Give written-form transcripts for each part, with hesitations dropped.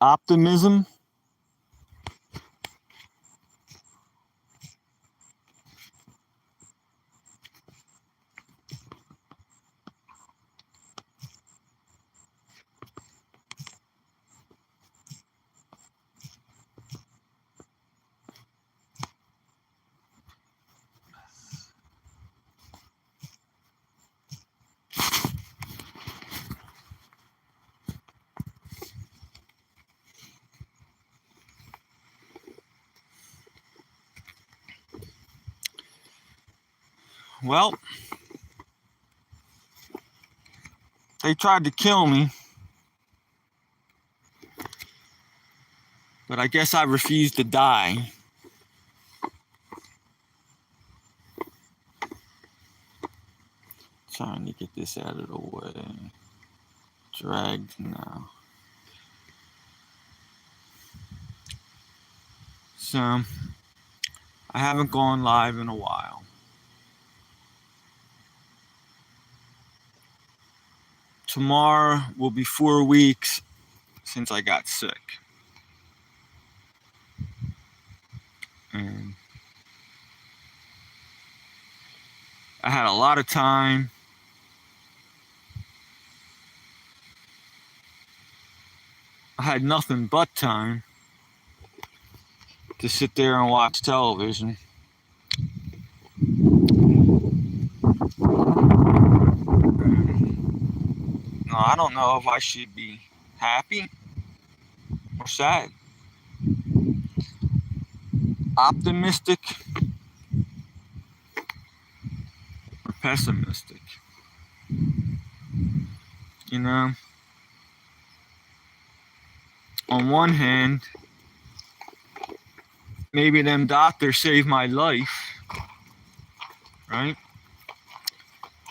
Optimism. Well, they tried to kill me, but I guess I refused to die. Trying to get this out of the way. Dragged now. So, I haven't gone live in a while. Tomorrow will be 4 weeks since I got sick. And I had a lot of time. I had nothing but time to sit there and watch television. No, I don't know if I should be happy or sad. Optimistic or pessimistic. You know, on one hand, maybe them doctors saved my life, right?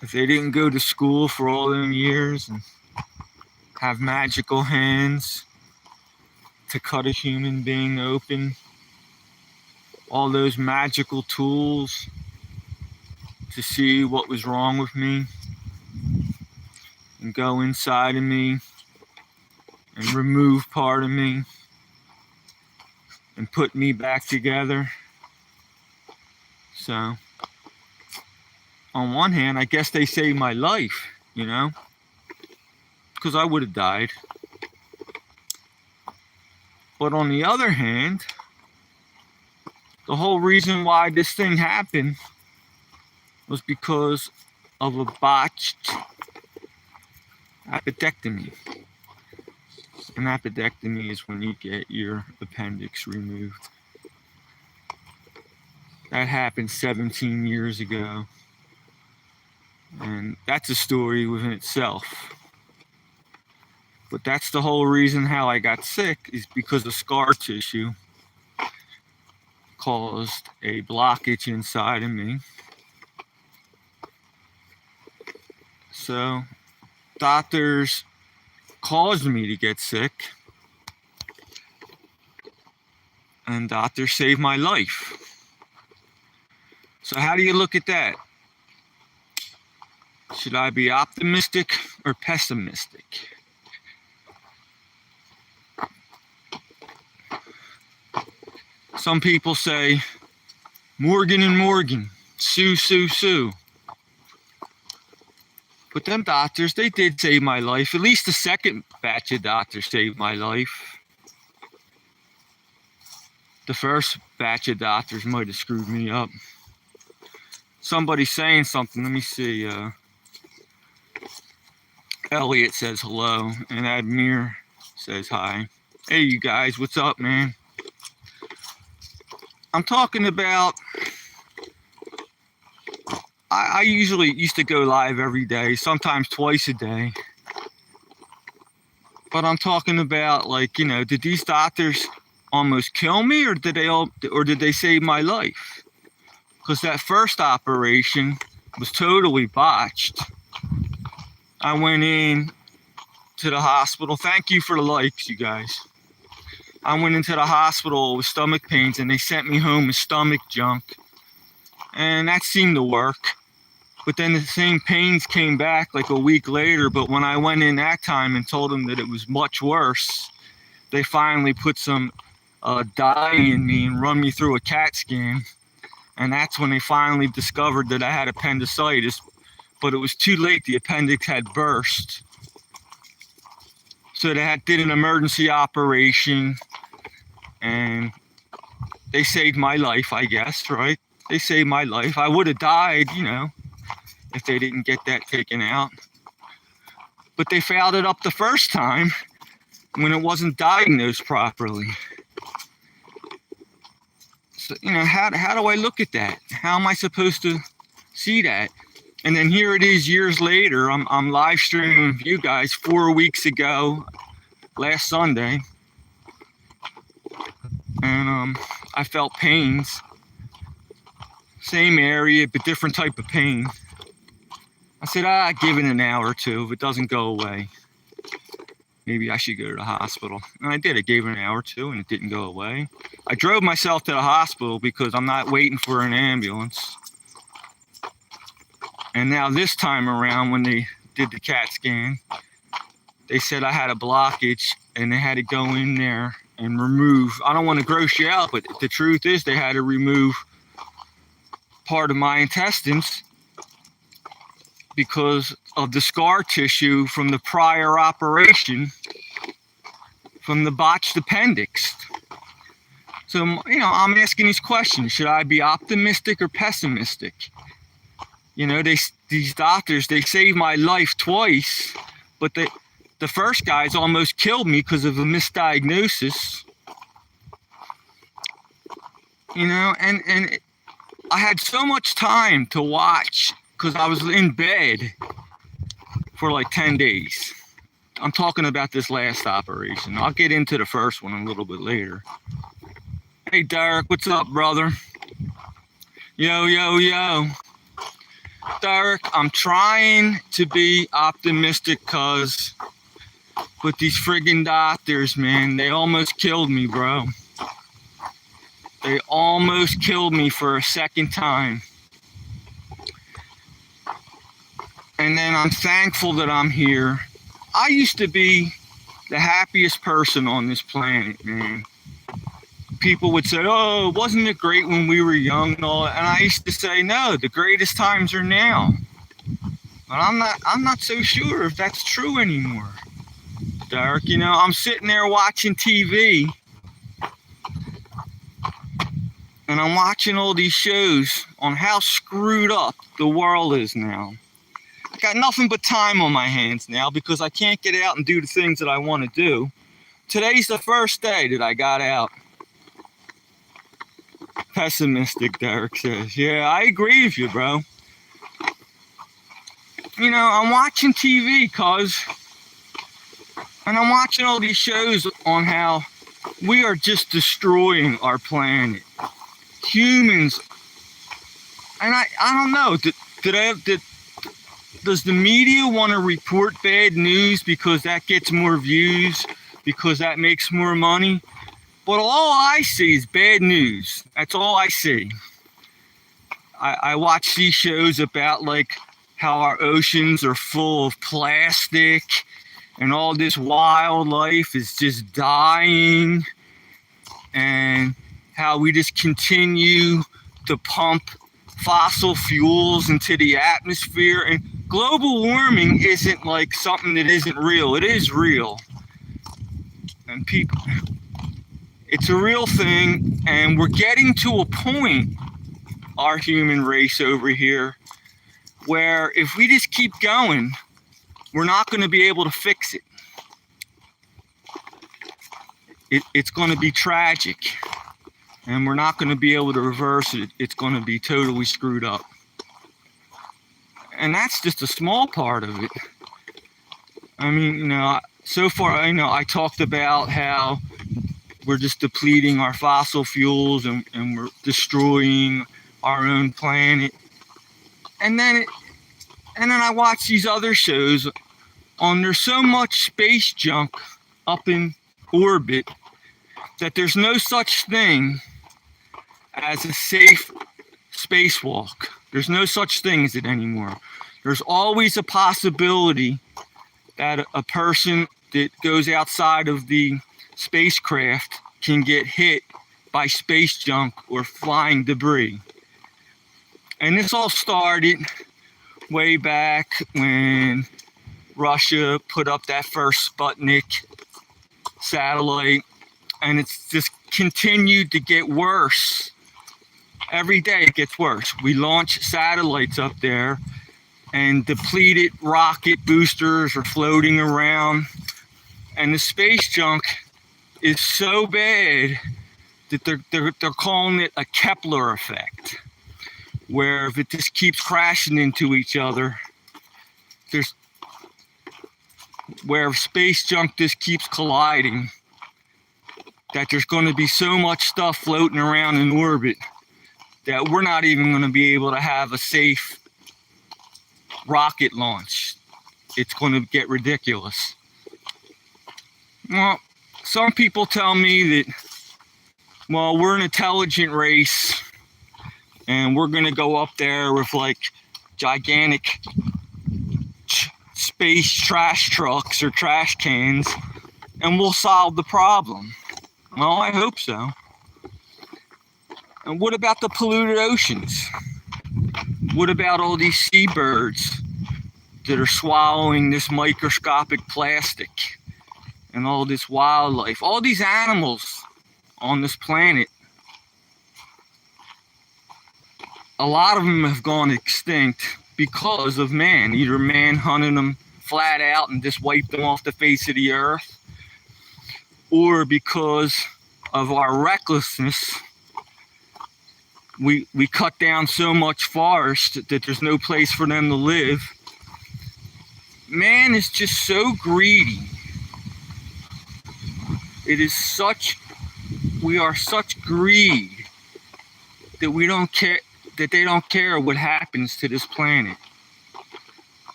If they didn't go to school for all them years and have magical hands to cut a human being open, all those magical tools to see what was wrong with me and go inside of me and remove part of me and put me back together. So, on one hand, I guess they saved my life, you know, because I would have died. But on the other hand, the whole reason why this thing happened was because of a botched appendectomy. An appendectomy is when you get your appendix removed. That happened 17 years ago. And that's a story within itself. But that's the whole reason how I got sick, is because of scar tissue caused a blockage inside of me. So doctors caused me to get sick, and doctors saved my life. So how do you look at that? Should I be optimistic or pessimistic? Some people say, Morgan and Morgan, sue, sue, sue. But them doctors, they did save my life. At least the second batch of doctors saved my life. The first batch of doctors might have screwed me up. Somebody's saying something. Let me see. Elliot says hello, and Admir says hi. Hey, you guys, what's up, man? I'm talking about, I usually used to go live every day, sometimes twice a day. But I'm talking about, like, you know, did these doctors almost kill me, or did they save my life? Because that first operation was totally botched. I went in to the hospital. Thank you for the likes, you guys. I went into the hospital with stomach pains, and they sent me home with stomach junk. And that seemed to work. But then the same pains came back like a week later. But when I went in that time and told them that it was much worse, they finally put some dye in me and run me through a CAT scan. And that's when they finally discovered that I had appendicitis, but it was too late. The appendix had burst. So they did an emergency operation, and they saved my life, I guess, right? They saved my life. I would have died, if they didn't get that taken out. But they fouled it up the first time when it wasn't diagnosed properly. So, how do I look at that? How am I supposed to see that? And then here it is years later. I'm live streaming with you guys 4 weeks ago, last Sunday. And I felt pains. Same area, but different type of pain. I said, give it an hour or two. If it doesn't go away, maybe I should go to the hospital. And I did. I gave it an hour or two, and it didn't go away. I drove myself to the hospital because I'm not waiting for an ambulance. And now this time around, when they did the CAT scan, they said I had a blockage, and they had to go in there and remove. I don't want to gross you out, but the truth is they had to remove part of my intestines because of the scar tissue from the prior operation from the botched appendix. So, I'm asking these questions. Should I be optimistic or pessimistic? These doctors, they saved my life twice, but the first guys almost killed me because of a misdiagnosis. And I had so much time to watch because I was in bed for like 10 days. I'm talking about this last operation. I'll get into the first one a little bit later. Hey, Derek, what's up, brother? Yo, yo, yo. Derek, I'm trying to be optimistic but these friggin' doctors, man, they almost killed me, bro. They almost killed me for a second time. And then I'm thankful that I'm here. I used to be the happiest person on this planet, man. People would say, oh, wasn't it great when we were young and all that? And I used to say, no, the greatest times are now. But I'm not so sure if that's true anymore, Derek. I'm sitting there watching TV, and I'm watching all these shows on how screwed up the world is now. I got nothing but time on my hands now because I can't get out and do the things that I want to do. Today's the first day that I got out. Pessimistic, Derek says. Yeah, I agree with you, bro. I'm watching TV, and I'm watching all these shows on how we are just destroying our planet. Humans. And I don't know, does the media want to report bad news because that gets more views, because that makes more money? But all I see is bad news. That's all I see. I watch these shows about how our oceans are full of plastic and all this wildlife is just dying, and how we just continue to pump fossil fuels into the atmosphere. And global warming isn't like something that isn't real. It is real. And people, it's a real thing, and we're getting to a point, our human race over here, where if we just keep going, we're not going to be able to fix it. It's going to be tragic, and we're not going to be able to reverse it. It's going to be totally screwed up. And that's just a small part of it. I mean, so far, I talked about how we're just depleting our fossil fuels and we're destroying our own planet. And then I watch these other shows there's so much space junk up in orbit that there's no such thing as a safe spacewalk. There's no such thing as it anymore. There's always a possibility that a person that goes outside of the spacecraft can get hit by space junk or flying debris. And this all started way back when Russia put up that first Sputnik satellite, and it's just continued to get worse. Every day it gets worse. We launch satellites up there, and depleted rocket boosters are floating around, and the space junk is so bad that they're calling it a Kepler effect, where if it just keeps crashing into each other, where space junk just keeps colliding, that there's going to be so much stuff floating around in orbit that we're not even going to be able to have a safe rocket launch. It's going to get ridiculous. Well, some people tell me that, well, we're an intelligent race and we're going to go up there with like gigantic space trash trucks or trash cans and we'll solve the problem. Well, I hope so. And what about the polluted oceans? What about all these seabirds that are swallowing this microscopic plastic and all this wildlife, all these animals on this planet? A lot of them have gone extinct because of man. Either man hunted them flat out and just wiped them off the face of the earth, or because of our recklessness, we cut down so much forest that there's no place for them to live. Man is just so greedy. We are such greed that we don't care, that they don't care what happens to this planet.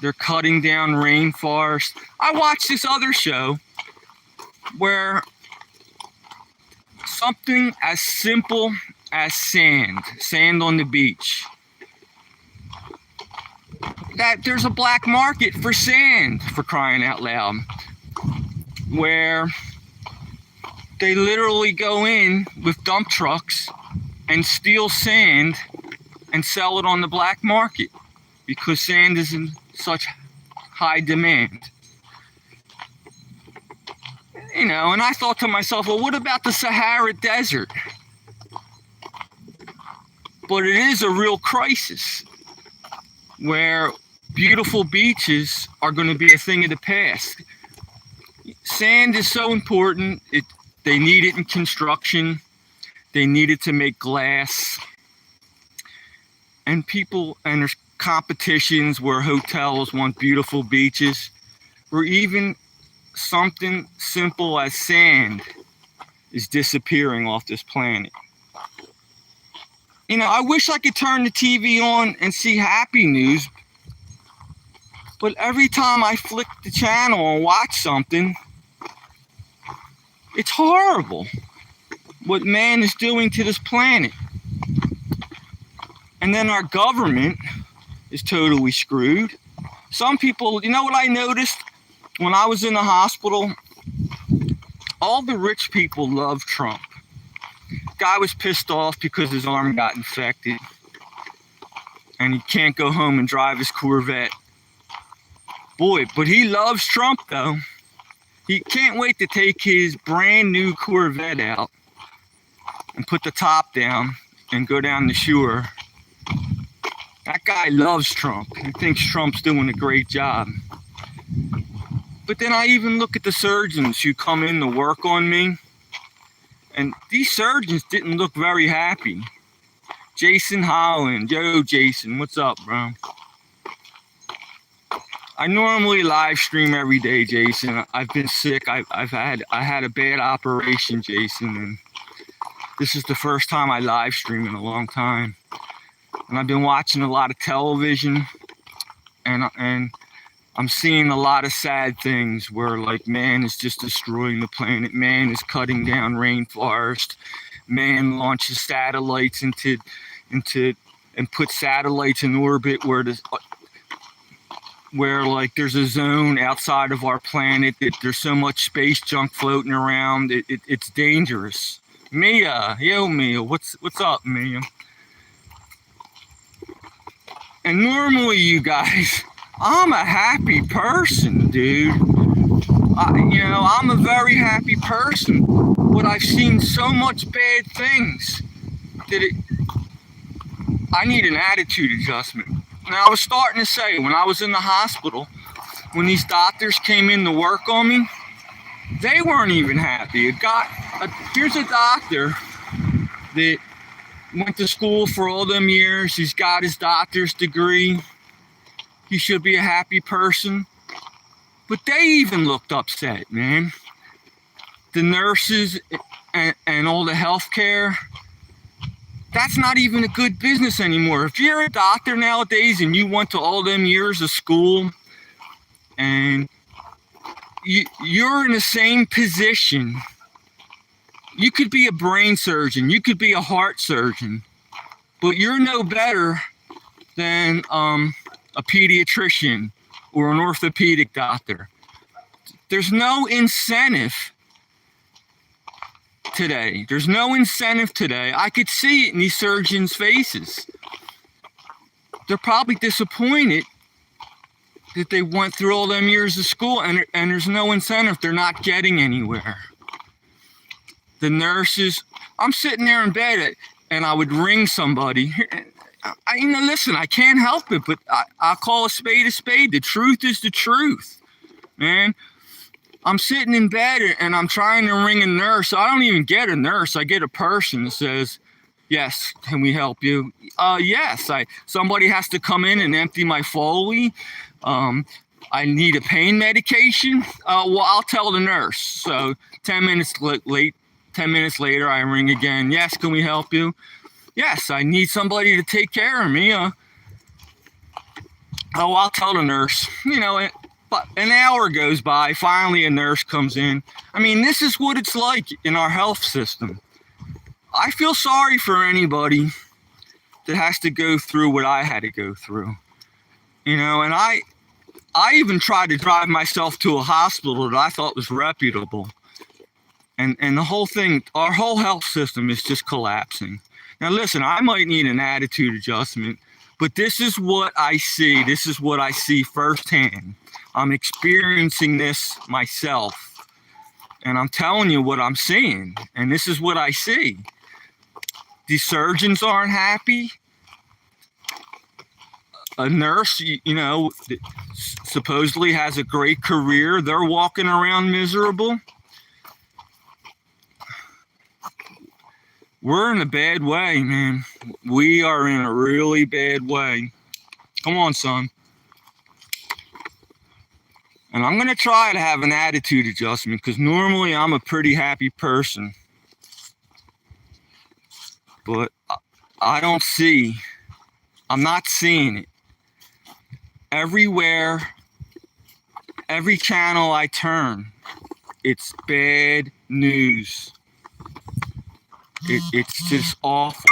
They're cutting down rainforest. I watched this other show where something as simple as sand on the beach, that there's a black market for sand, for crying out loud, where they literally go in with dump trucks and steal sand and sell it on the black market because sand is in such high demand. You know, and I thought to myself, well, what about the Sahara Desert? But it is a real crisis where beautiful beaches are going to be a thing of the past. Sand is so important. They need it in construction. They need it to make glass. And there's competitions where hotels want beautiful beaches, or even something simple as sand is disappearing off this planet. You know, I wish I could turn the TV on and see happy news, but every time I flick the channel and watch something, it's horrible what man is doing to this planet. And then our government is totally screwed. Some people, you know what I noticed when I was in the hospital? All the rich people love Trump. Guy was pissed off because his arm got infected and he can't go home and drive his Corvette. Boy, but he loves Trump though. He can't wait to take his brand new Corvette out and put the top down and go down the shore. That guy loves Trump. He thinks Trump's doing a great job. But then I even look at the surgeons who come in to work on me, and these surgeons didn't look very happy. Jason Holland, yo Jason, what's up, bro? I normally live stream every day, Jason. I've been sick. I had a bad operation, Jason, and this is the first time I live stream in a long time. And I've been watching a lot of television, and I'm seeing a lot of sad things where like man is just destroying the planet. Man is cutting down rainforest. Man launches satellites and puts satellites in orbit where where like there's a zone outside of our planet that there's so much space junk floating around. It's dangerous. Mia, yo Mia, what's up, Mia? And normally, you guys, I'm a happy person, dude. I'm a very happy person, but I've seen so much bad things that I need an attitude adjustment. Now, I was starting to say, when I was in the hospital, when these doctors came in to work on me, they weren't even happy. Here's a doctor that went to school for all them years. He's got his doctor's degree. He should be a happy person. But they even looked upset, man. The nurses and all the healthcare, that's not even a good business anymore. If you're a doctor nowadays and you went to all them years of school and you're in the same position, you could be a brain surgeon, you could be a heart surgeon, but you're no better than a pediatrician or an orthopedic doctor. There's no incentive today. There's no incentive today. I could see it in these surgeons' faces. They're probably disappointed that they went through all them years of school and there's no incentive. They're not getting anywhere. The nurses, I'm sitting there in bed and I would ring somebody. Listen, I can't help it, but I'll call a spade a spade. The truth is the truth, man. I'm sitting in bed and I'm trying to ring a nurse. I don't even get a nurse. I get a person that says, yes, can we help you? Yes, somebody has to come in and empty my Foley. I need a pain medication. Well, I'll tell the nurse. So 10 minutes later, I ring again. Yes, can we help you? Yes, I need somebody to take care of me. I'll tell the nurse. But an hour goes by. Finally, a nurse comes in. This is what it's like in our health system. I feel sorry for anybody that has to go through what I had to go through. And I even tried to drive myself to a hospital that I thought was reputable. And the whole thing, our whole health system is just collapsing. Now, listen, I might need an attitude adjustment, but this is what I see. This is what I see firsthand. I'm experiencing this myself, and I'm telling you what I'm seeing, and this is what I see. The surgeons aren't happy. A nurse, supposedly has a great career. They're walking around miserable. We're in a bad way, man. We are in a really bad way. Come on, son. And I'm going to try to have an attitude adjustment because normally I'm a pretty happy person. But I'm not seeing it. Everywhere, every channel I turn, it's bad news. It's just awful.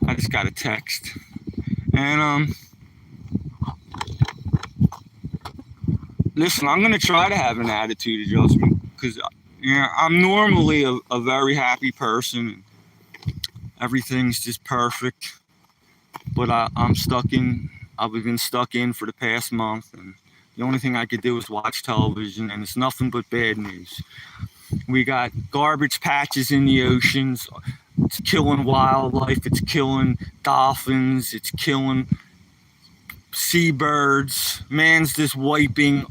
I just got a text. And listen, I'm gonna try to have an attitude adjustment because I'm normally a very happy person. Everything's just perfect, but I've been stuck in for the past month, and the only thing I could do is watch television, and it's nothing but bad news. We got garbage patches in the oceans. It's killing wildlife. It's killing dolphins. It's killing seabirds. Man's just wiping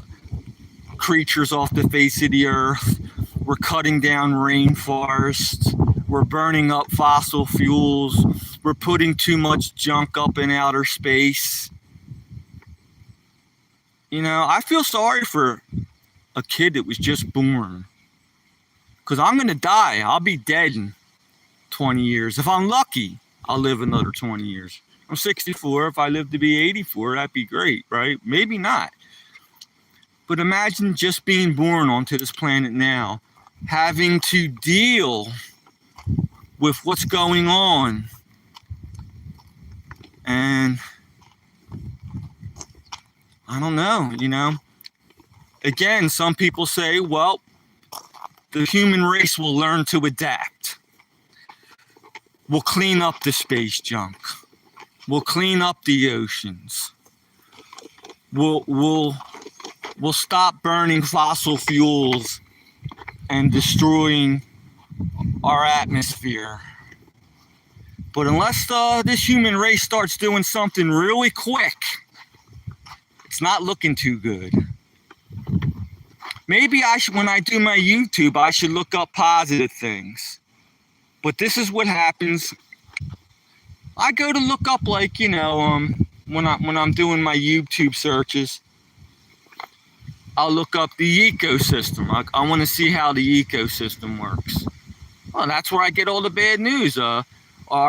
creatures off the face of the earth. We're cutting down rainforests. We're burning up fossil fuels. We're putting too much junk up in outer space. I feel sorry for a kid that was just born. Because I'm going to die. I'll be dead in 20 years. If I'm lucky, I'll live another 20 years. I'm 64. If I live to be 84, that'd be great, right? Maybe not. But imagine just being born onto this planet now, having to deal with what's going on And I don't know, Again, some people say, well, the human race will learn to adapt. We'll clean up the space junk. We'll clean up the oceans. We'll stop burning fossil fuels and destroying our atmosphere. But unless this human race starts doing something really quick, it's not looking too good. Maybe when I do my YouTube, I should look up positive things. But this is what happens. I go to look up, like, when I'm doing my YouTube searches, I'll look up the ecosystem. I want to see how the ecosystem works. Well, that's where I get all the bad news. Our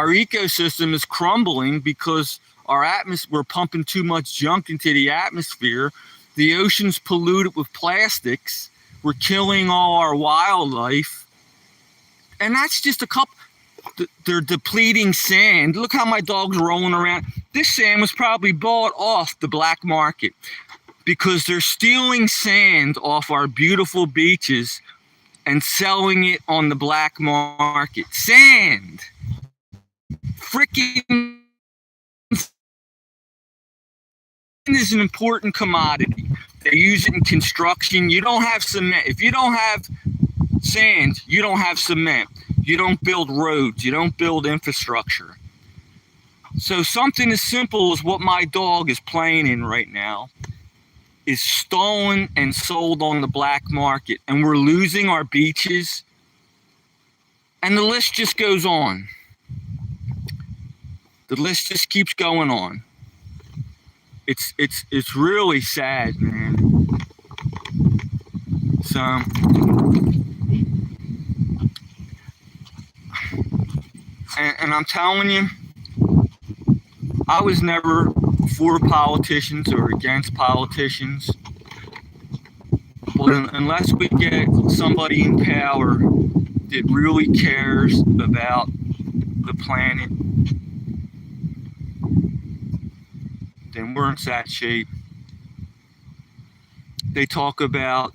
ecosystem is crumbling because we're pumping too much junk into the atmosphere. The ocean's polluted with plastics. We're killing all our wildlife. And that's just a couple. They're depleting sand. Look how my dog's rolling around. This sand was probably bought off the black market because they're stealing sand off our beautiful beaches and selling it on the black market. Sand. Freaking is an important commodity. They use it in construction. You don't have cement. If you don't have sand, you don't have cement. You don't build roads. You don't build infrastructure. So something as simple as what my dog is playing in right now is stolen and sold on the black market. And we're losing our beaches. And the list just goes on. The list just keeps going on. It's really sad, man. So and I'm telling you, I was never for politicians or against politicians. But unless we get somebody in power that really cares about the planet, then we're in sad shape. They talk about,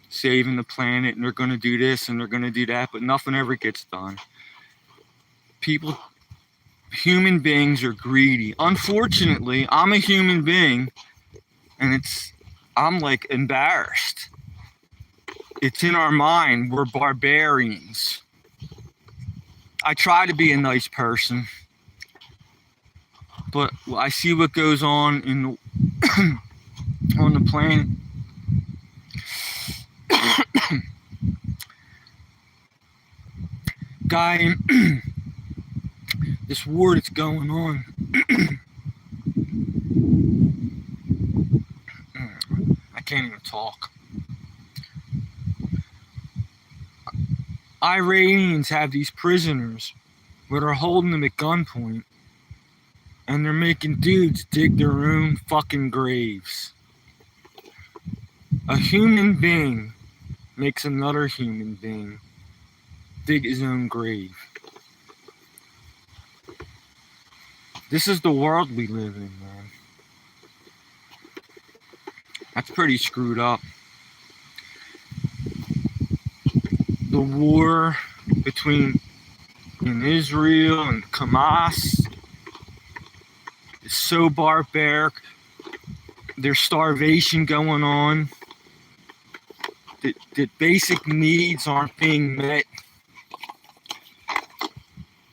saving the planet, and they're going to do this and they're going to do that, but nothing ever gets done. Human beings are greedy. Unfortunately, I'm a human being, and I'm like embarrassed. It's in our mind. We're barbarians. I try to be a nice person, but I see what goes on on the planet. Guy, this war that's going on. I can't even talk. Iranians have these prisoners where they're holding them at gunpoint, and they're making dudes dig their own fucking graves. A human being makes another human being dig his own grave. This is the world we live in, man. That's pretty screwed up. The war between Israel and Hamas is so barbaric. There's starvation going on. That basic needs aren't being met.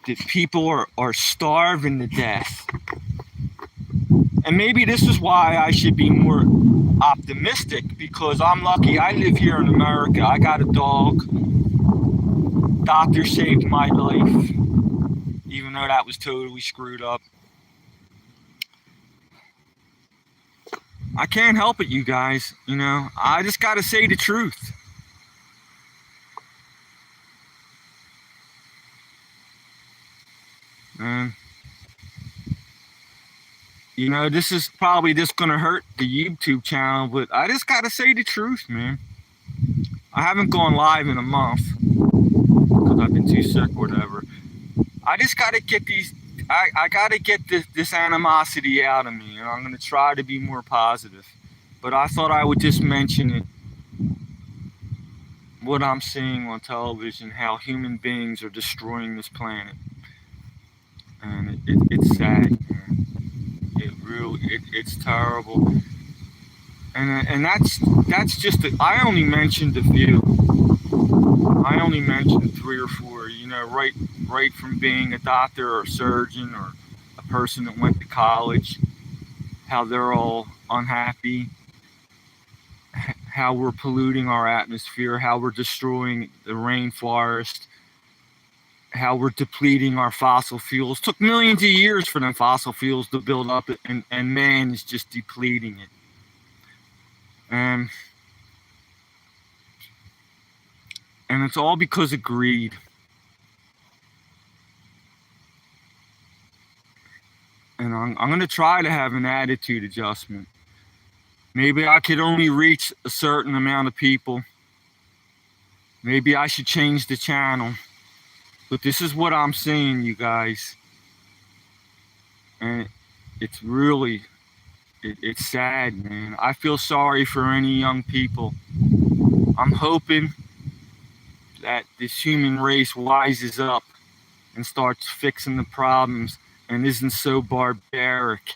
That people are starving to death. And maybe this is why I should be more optimistic, because I'm lucky. I live here in America. I got a dog. Doctor saved my life, even though that was totally screwed up. I can't help it, you guys. I just got to say the truth. This is probably just going to hurt the YouTube channel, but I just got to say the truth, man. I haven't gone live in a month because I've been too sick or whatever. I just got to get I got to get this animosity out of me, and I'm going to try to be more positive. But I thought I would just mention it, what I'm seeing on television, how human beings are destroying this planet. And it's sad, man. It's terrible. And that's just I only mentioned a few. I only mentioned 3 or 4. Right from being a doctor or a surgeon or a person that went to college, how they're all unhappy, how we're polluting our atmosphere, how we're destroying the rainforest, how we're depleting our fossil fuels. It took millions of years for them fossil fuels to build up, and man is just depleting it. And it's all because of greed. And I'm going to try to have an attitude adjustment. Maybe I could only reach a certain amount of people. Maybe I should change the channel. But this is what I'm seeing, you guys. And it's really, it's sad, man. I feel sorry for any young people. I'm hoping that this human race wises up and starts fixing the problems and isn't so barbaric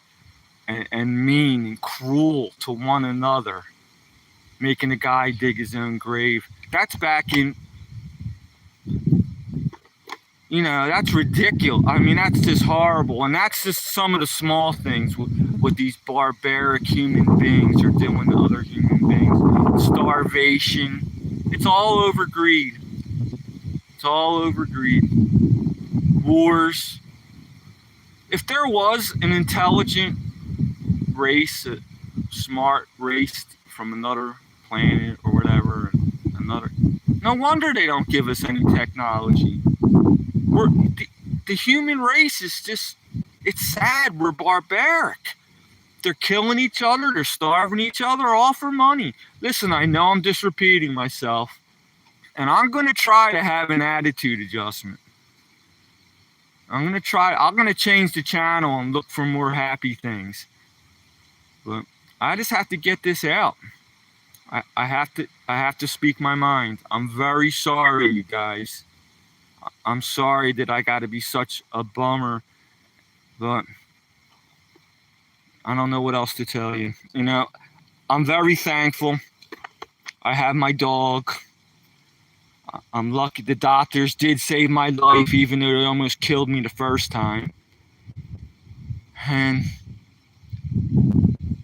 and mean and cruel to one another, making a guy dig his own grave. That's back in, that's ridiculous. I mean, that's just horrible. And that's just some of the small things what these barbaric human beings are doing to other human beings. Starvation. It's all over greed. It's all over greed. Wars. If there was an intelligent race, a smart race from another planet or whatever, no wonder they don't give us any technology. The human race is just, it's sad. We're barbaric. They're killing each other. They're starving each other, all for money. Listen, I know I'm just repeating myself, and I'm going to try to have an attitude adjustment. I'm going to change the channel and look for more happy things. But I just have to get this out. I have to speak my mind. I'm very sorry, you guys. I'm sorry that I got to be such a bummer, but I don't know what else to tell you. I'm very thankful. I have my dog. I'm lucky the doctors did save my life, even though they almost killed me the first time. And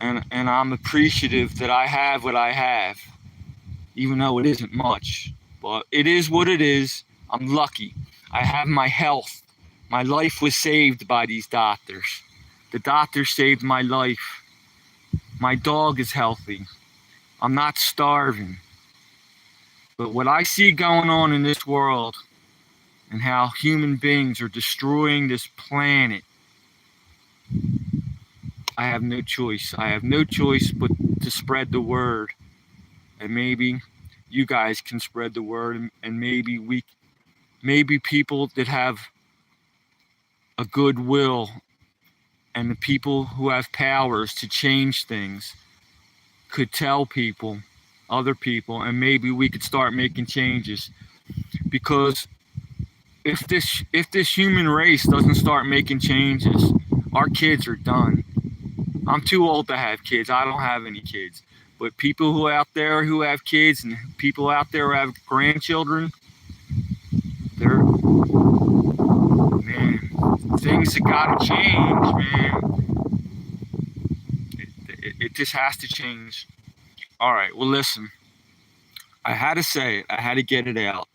I'm appreciative that I have what I have, even though it isn't much. But it is what it is. I'm lucky. I have my health. My life was saved by these doctors. The doctors saved my life. My dog is healthy. I'm not starving. But what I see going on in this world and how human beings are destroying this planet, I have no choice. I have no choice but to spread the word. And maybe you guys can spread the word, and maybe people that have a goodwill and the people who have powers to change things could tell people, other people, and maybe we could start making changes. Because if this human race doesn't start making changes, our kids are done. I'm too old to have kids. I don't have any kids. But people who out there who have kids and people out there who have grandchildren, things have got to change, man. It just has to change. All right, well, listen. I had to say it. I had to get it out.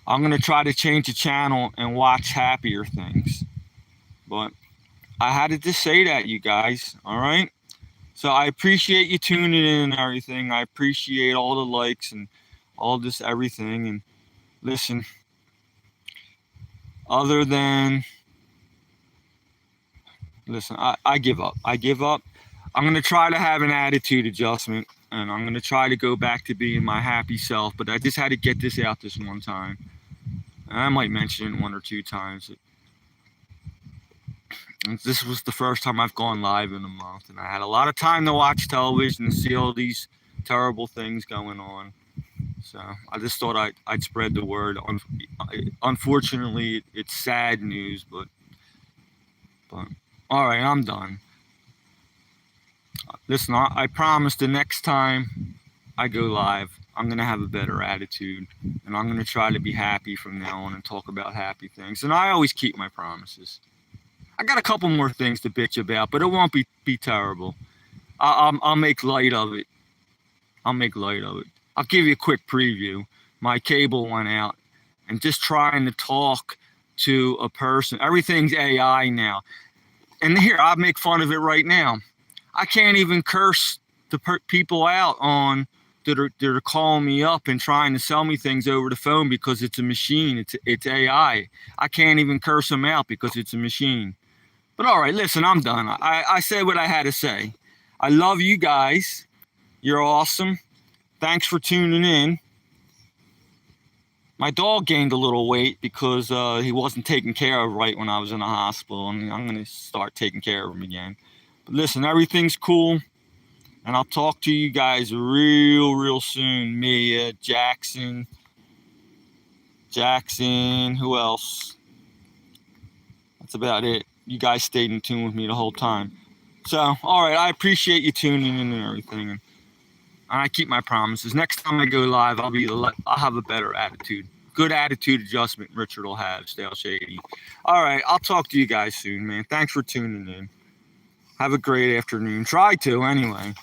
I'm going to try to change the channel and watch happier things. But I had to just say that, you guys. All right? So I appreciate you tuning in and everything. I appreciate all the likes and all this everything. And listen, I give up. I give up. I'm going to try to have an attitude adjustment, and I'm going to try to go back to being my happy self. But I just had to get this out this one time. And I might mention it 1 or 2 times. And this was the first time I've gone live in a month, and I had a lot of time to watch television and see all these terrible things going on. So I just thought I'd spread the word. Unfortunately, it's sad news, but all right, I'm done. Listen, I promise the next time I go live, I'm going to have a better attitude, and I'm going to try to be happy from now on and talk about happy things. And I always keep my promises. I got a couple more things to bitch about, but it won't be terrible. I'll make light of it. I'll make light of it. I'll give you a quick preview. My cable went out, and just trying to talk to a person. Everything's AI now. And here, I'll make fun of it right now. I can't even curse the people out on that are calling me up and trying to sell me things over the phone because it's a machine. It's AI. I can't even curse them out because it's a machine. But all right, listen, I'm done. I said what I had to say. I love you guys. You're awesome. Thanks for tuning in. My dog gained a little weight because he wasn't taken care of right when I was in the hospital, and I'm going to start taking care of him again. But listen, everything's cool, and I'll talk to you guys real soon. Mia, Jackson, who else? That's about it. You guys stayed in tune with me the whole time. So, all right, I appreciate you tuning in and everything, and I keep my promises. Next time I go live, I'll have a better attitude. Good attitude adjustment Richard will have. Stale Shady. All right, I'll talk to you guys soon, man. Thanks for tuning in. Have a great afternoon. Try to, anyway.